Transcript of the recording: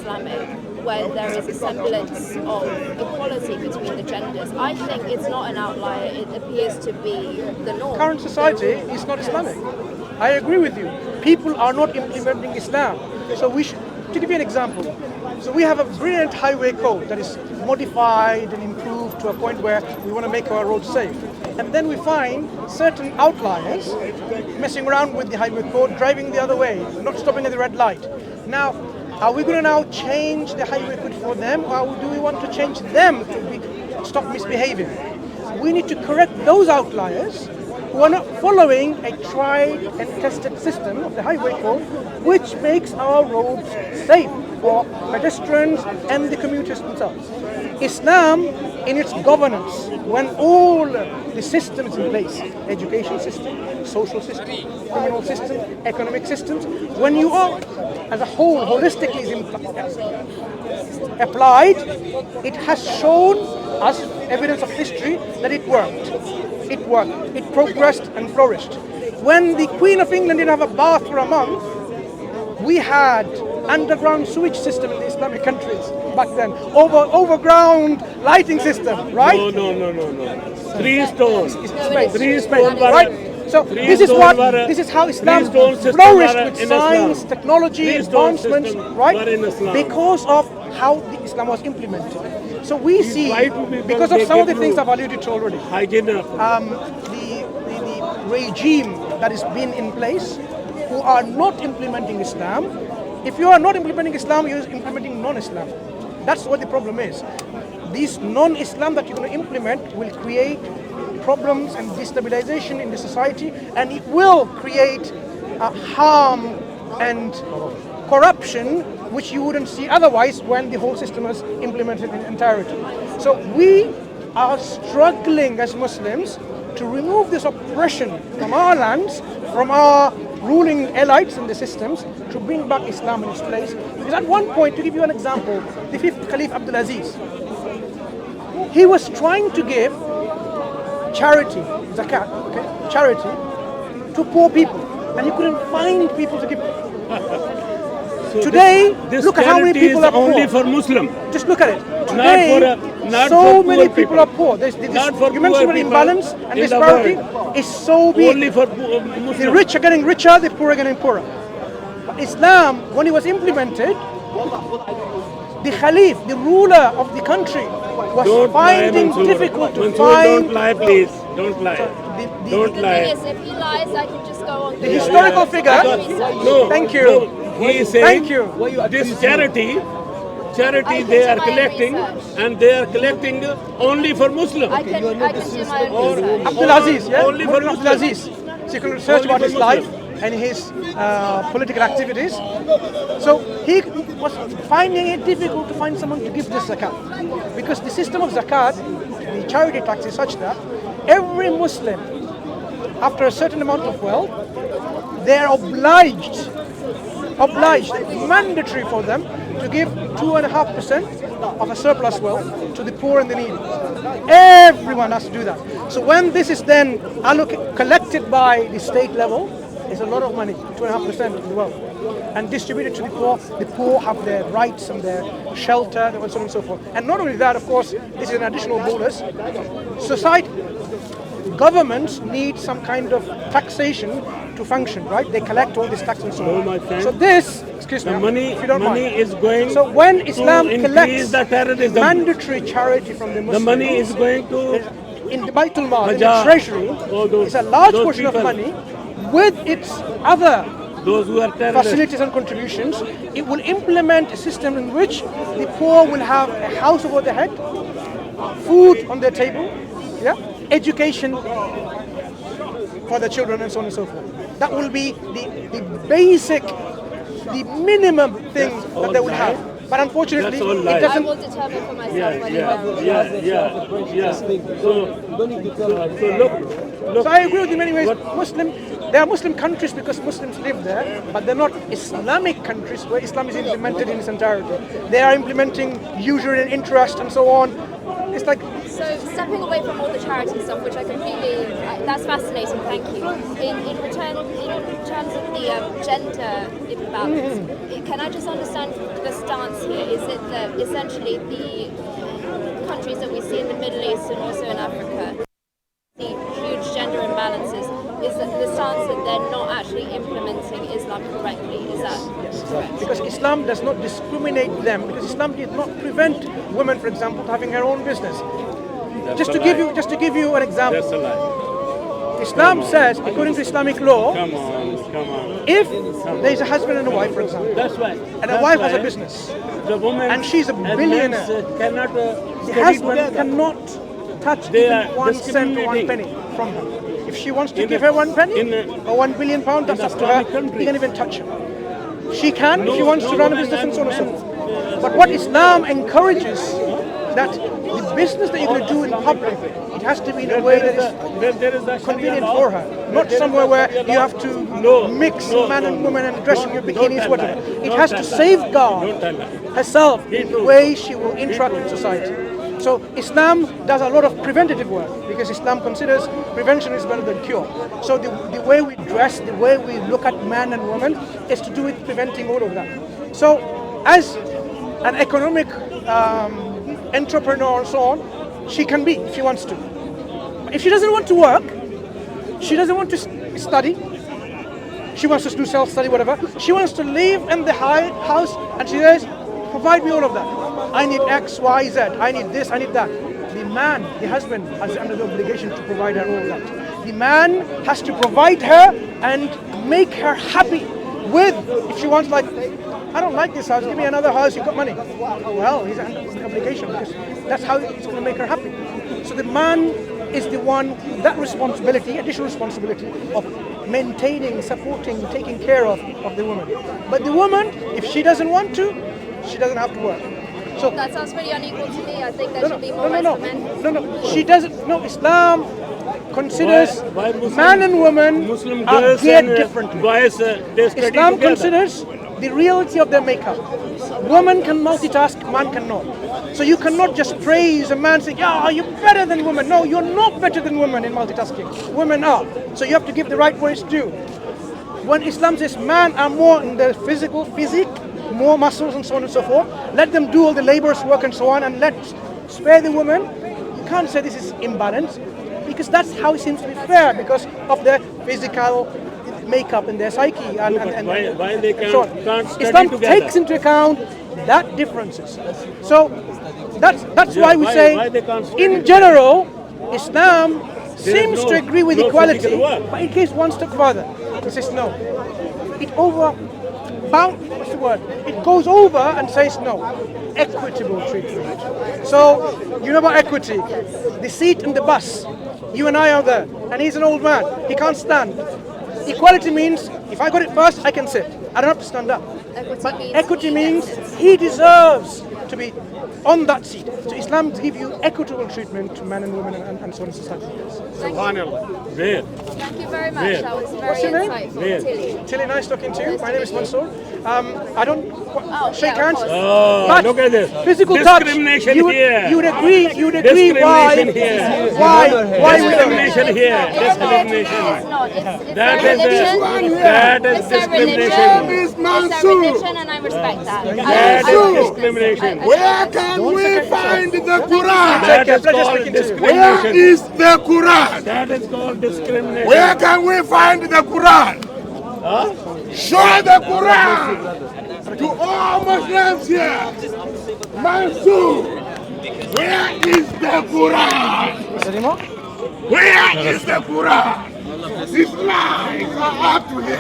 Islamic, where there is a semblance of equality between the genders. I think it's not an outlier, it appears to be the norm. Current society is not Islamic. I agree with you. People are not implementing Islam. So we should, to give you an example, so we have a brilliant highway code that is modified and improved to a point where we want to make our roads safe. And then we find certain outliers messing around with the highway code, driving the other way, not stopping at the red light. Now, are we going to now change the highway code for them, or do we want to change them to stop misbehaving? We need to correct those outliers who are not following a tried and tested system of the highway code, which makes our roads safe for pedestrians and the commuters themselves. Islam, in its governance, when all the systems in place, education system, social system, criminal system, economic systems, when you are as a whole holistically applied, it has shown us evidence of history that it worked. It worked. It progressed and flourished. When the Queen of England didn't have a bath for a month, we had underground sewage system in the Islamic countries back then. Overground lighting system, right? No. 3 stones. 3 stones, right? So this is how Islam flourished with science, technology, advancements, right? Because of how the Islam was implemented. So we see, because of some of the things I've alluded to already, the regime that has been in place, who are not implementing Islam. If you are not implementing Islam, you're implementing non-Islam. That's what the problem is. These non-Islam that you're going to implement will create problems and destabilization in the society, and it will create harm and corruption which you wouldn't see otherwise when the whole system is implemented in entirety. So we are struggling as Muslims to remove this oppression from our lands, from our ruling elites in the systems, to bring back Islam in its place. Because at one point, to give you an example, the 5th Caliph Abdul Aziz, he was trying to give charity, zakat, charity, to poor people, and he couldn't find people to give. So today, this look at how many people are only poor. For Muslim. Just look at it. Today, not so for many poor people are poor. You mentioned the imbalance and disparity is so big. Only for Muslim. The rich are getting richer, the poor are getting poorer. But Islam, when it was implemented, the Khalif, the ruler of the country, was finding difficult to find. Don't lie, please. Don't lie. Don't lie. Yes, if he lies, I can just go on. The historical figure. No. Thank you. No, he is saying Thank you. This charity they are collecting, and they are collecting only for Muslims. I can do my own research. Abdul Aziz, yeah? Only for Abdul Aziz. So you can research about his life and his political activities. So he was finding it difficult to find someone to give this zakat, because the system of zakat, the charity tax, is such that every Muslim, after a certain amount of wealth, they are obliged, mandatory for them to give 2.5% of a surplus wealth to the poor and the needy. Everyone has to do that. So when this is then collected by the state level, it's a lot of money, 2.5% of the wealth, and distributed to the poor have their rights and their shelter and so on and so forth. And not only that, of course, this is an additional bonus. Society, governments need some kind of taxation to function, right? They collect all this tax and so on. my friend, so this, excuse me, if you don't money mind. is going. So when Islam collects the terrorism, mandatory charity from the Muslims, the money is going to in the Baitul Mal, in the treasury, it's a large portion of money with its other those who are terrorists. Facilities and contributions. It will implement a system in which the poor will have a house over their head, food on their table, education for their children, and so on and so forth. That will be the basic, the minimum thing that they will have. But unfortunately, it doesn't. I will determine for myself when Look, so I agree with you in many ways. There are Muslim countries because Muslims live there, but they're not Islamic countries where Islam is implemented in its entirety. They are implementing usury and interest and so on. It's like So stepping away from all the charity stuff, which I completely, that's fascinating, thank you. In terms of the gender imbalance, can I just understand the stance here? Is it that essentially the countries that we see in the Middle East and also in Africa, the huge gender imbalances, is that the stance that they're not actually implementing Islam correctly? Is that correct? Because Islam does not discriminate them, because Islam did not prevent women, for example, having their own business. Just to give you an example. That's a lie. Islam says, according to Islamic law, Come on. if there is a husband and a wife, for example, That's right. and a wife has a business, The woman and she's a billionaire, cannot the husband cannot touch They even are 1 cent or 1 penny from her. If she wants to give her 1 penny or 1 billion pounds, that's up to her. He can even touch her. She can if she wants to run a business and so on and so forth. But what Islam encourages, that the business that you're going to do in public, it has to be in a way that is convenient for her. Not somewhere where you have to mix man and woman and dress in your bikinis, whatever. It has to safeguard herself in the way she will interact with society. So Islam does a lot of preventative work, because Islam considers prevention is better than cure. So the way we dress, the way we look at man and woman is to do with preventing all of that. So as an economic entrepreneur and so on, she can be if she wants to. But if she doesn't want to work, she doesn't want to study, she wants to do self-study, whatever, she wants to live in the house and she says, provide me all of that. I need X, Y, Z. I need this, I need that. The man, the husband, has under the obligation to provide her all of that. The man has to provide her and make her happy with, if she wants, like, I don't like this house, give me another house, you've got money. Well, he's under the obligation, because that's how he's going to make her happy. So the man is the one, that responsibility, additional responsibility of maintaining, supporting, taking care of the woman. But the woman, if she doesn't want to, she doesn't have to work. So that sounds pretty unequal to me. I think there should be more rights for men. No. She doesn't. No, Islam considers man and woman Muslim are girls geared and differently. boys, they study Islam together. considers the reality of their makeup. Woman can multitask, man cannot. So you cannot just praise a man saying, yeah, you're better than women. No, you're not better than women in multitasking. Women are. So you have to give the right words due. When Islam says men are more in the physique, more muscles and so on and so forth, let them do all the labor's work and so on, and let's spare the women. You can't say this is imbalance, because that's how it seems to be fair, because of their physical makeup and their psyche and why they so on. can't study Islam together? takes into account that differences. So that's why we say, why they can't study in general, Islam seems to agree with equality, but in case one step further, it says no. It goes over and says no. Equitable treatment. So, you know about equity? The seat in the bus, you and I are there, and he's an old man, he can't stand. Equality means, if I got it first, I can sit. I don't have to stand up. But equity means he deserves to be on that seat. So Islam gives you equitable treatment to men and women and so on and so forth. Subhanallah. Where? Thank you very much. That was very What's your name? insightful. Tilly. Tilly, nice talking to you. My name is Mansur. I don't shake yeah, of hands. course. Oh, But look at this. physical touch. Discrimination You would agree why? Discrimination here. Why we don't? Discrimination here. Discrimination. It's not. It's That their is religion. that is It's their discrimination. religion. It's their religion, and I respect that. That is discrimination. Where can we find the Quran? That is Pleasure called speaking to you. Where discrimination. is the Quran? That is called discrimination. Where can we find the Quran? Show the Quran to all Muslims here. Mansur, where is the Quran? Where is the Quran? These lies are up to here.